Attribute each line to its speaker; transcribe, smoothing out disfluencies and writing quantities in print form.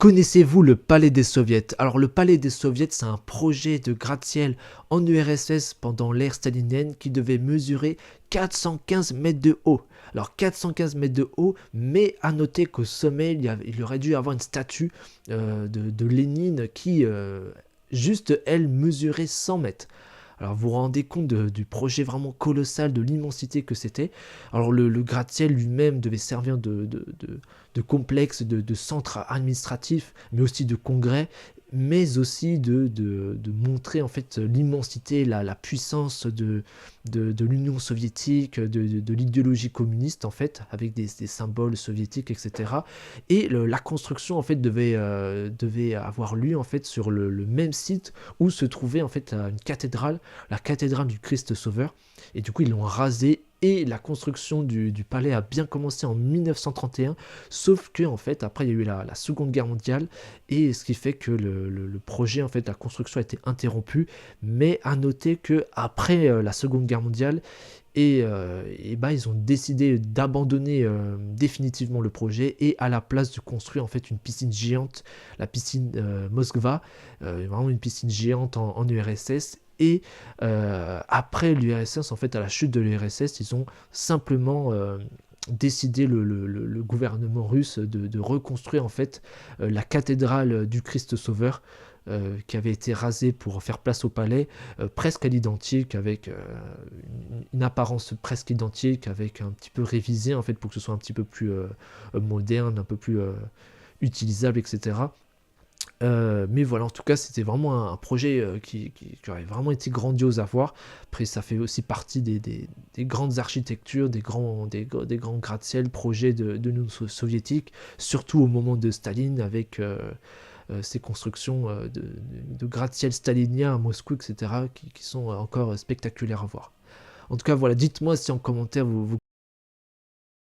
Speaker 1: Connaissez-vous le Palais des Soviets? Alors le Palais des Soviets, c'est un projet de gratte-ciel en URSS pendant l'ère stalinienne qui devait mesurer 415 mètres de haut. Alors 415 mètres de haut, mais à noter qu'au sommet, il aurait dû y avoir une statue de Lénine qui, juste elle, mesurait 100 mètres. Alors vous vous rendez compte du projet vraiment colossal, de l'immensité que c'était. Alors le gratte-ciel lui-même devait servir de complexe, de centre administratif, mais aussi de congrès, mais aussi de montrer en fait l'immensité, la puissance de l'Union soviétique, de l'idéologie communiste en fait, avec des symboles soviétiques, etc. Et la construction en fait devait avoir lieu en fait sur le même site où se trouvait en fait une cathédrale, la cathédrale du Christ Sauveur. Et du coup ils l'ont rasé et la construction du palais a bien commencé en 1931, sauf que en fait après il y a eu la Seconde Guerre mondiale et ce qui fait que le projet en fait la construction a été interrompue. Mais à noter que après la Seconde Guerre mondiale et bah, ils ont décidé d'abandonner définitivement le projet et à la place de construire en fait une piscine géante, la piscine Moskva, vraiment une piscine géante en URSS. Et après l'URSS, en fait, à la chute de l'URSS, ils ont simplement décidé le gouvernement russe de reconstruire en fait la cathédrale du Christ Sauveur qui avait été rasée pour faire place au palais, presque à l'identique, avec une apparence presque identique, avec un petit peu révisé en fait pour que ce soit un petit peu plus moderne, un peu plus utilisable, etc. Mais voilà, en tout cas, c'était vraiment un projet qui aurait vraiment été grandiose à voir. Après, ça fait aussi partie des grandes architectures, des grands gratte-ciel, projets de l'Union soviétique, surtout au moment de Staline, avec ces constructions de gratte-ciel staliniens à Moscou, etc., qui sont encore spectaculaires à voir. En tout cas, voilà, dites-moi si en commentaire vous